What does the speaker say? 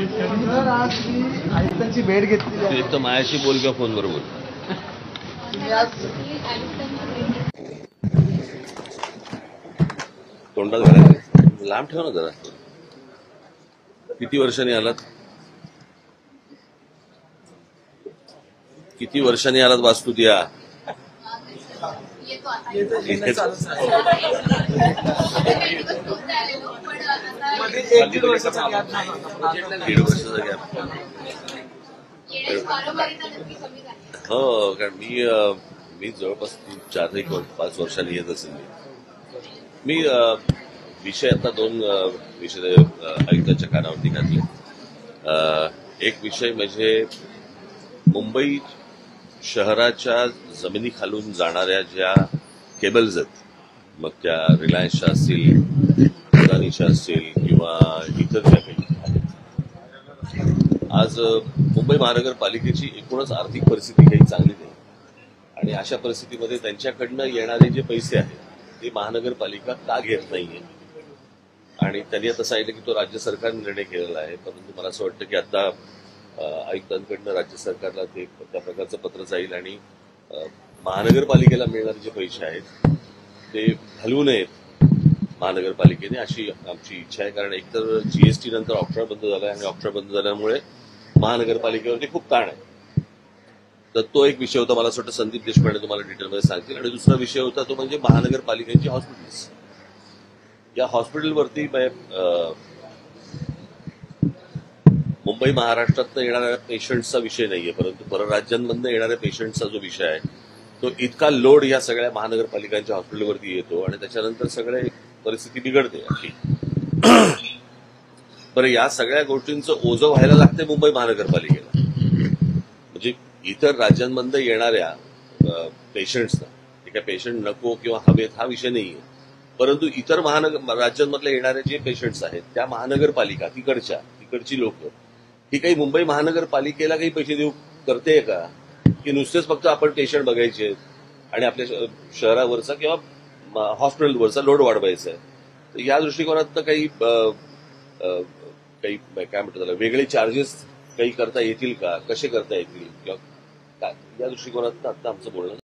Sir आज मी आयुक्तांची भेट घेतली आहे. एक तर माझ्याशी बोल किंवा फोनवर बोल. तोंडात घालायचं लांब ठेव ना जरा. किती वर्षांनी आलात? किती वर्षांनी आलात वास्तूत या? दीड वर्षाचा गॅप. हो, कारण मी जवळपास 4-5 वर्षांनी येत असेल. मी विषय आता 2 विषय आयुक्तांच्या कानावरती घातले. एक विषय म्हणजे मुंबई शहराच्या जमिनी खालून जाणाऱ्या ज्या केबल्स आहेत, मग त्या रिलायन्सच्या असतील, अदानीच्या असतील किंवा इतर ज्या काही आहेत, आज मुंबई महानगरपालिकेची एकूणच आर्थिक परिस्थिती काही चांगली नाही. आणि अशा परिस्थितीमध्ये त्यांच्याकडनं येणारे जे पैसे आहेत ते महानगरपालिका का घेत नाहीये. आणि त्यांनी आता सांगितलं की तो राज्य सरकारने निर्णय केलेला आहे. परंतु मला असं वाटतं की आता आयुक्तांकडनं राज्य सरकारला ते त्या प्रकारचं पत्र जाईल आणि महानगरपालिकेला मिळणारे जे पैसे आहेत ते घालवू नयेत महानगरपालिकेने, अशी आमची इच्छा आहे. कारण एकतर जीएसटी नंतर ऑप्शन बंद झाला आणि ऑप्शन बंद झाल्यामुळे महानगरपालिकेवरती खूप ताण आहे. तर तो एक विषय होता. मला असं वाटतं संदीप देशपांडे तुम्हाला डिटेलमध्ये सांगतील. आणि दुसरा विषय होता तो म्हणजे महानगरपालिकेची हॉस्पिटल्स. या हॉस्पिटलवरती मुंबई महाराष्ट्रात येणाऱ्या पेशंट्सचा विषय नाहीये, परंतु परराज्यांमधून येणाऱ्या पेशंट्सचा जो विषय आहे तो इतका लोड या सगळ्या महानगरपालिकांच्या हॉस्पिटलवरती येतो आणि त्याच्यानंतर सगळे परिस्थिती बिघडते अशी. बरं, या सगळ्या गोष्टींचं ओझं व्हायला लागते मुंबई महानगरपालिकेला. म्हणजे इतर राज्यांमधून येणाऱ्या पेशंट्सना, ते काय पेशंट नको किंवा हवेत हा विषय नाहीये, परंतु इतर राज्यांमधले येणारे जे पेशंट्स आहेत त्या महानगरपालिका तिकडची लोक ही काही मुंबई महानगरपालिकेला काही पैसे देऊ करते का, की नुसतेच फक्त आपण पेशंट बघायचे आणि आपल्या शहरावरचा किंवा हॉस्पिटलवरचा लोड वाढवायचा आहे. तर या दृष्टिकोनात काही काय म्हणतात त्याला वेगळे चार्जेस काही करता येतील का, कसे करता येतील किंवा या दृष्टिकोनात आता आमचं बोलणं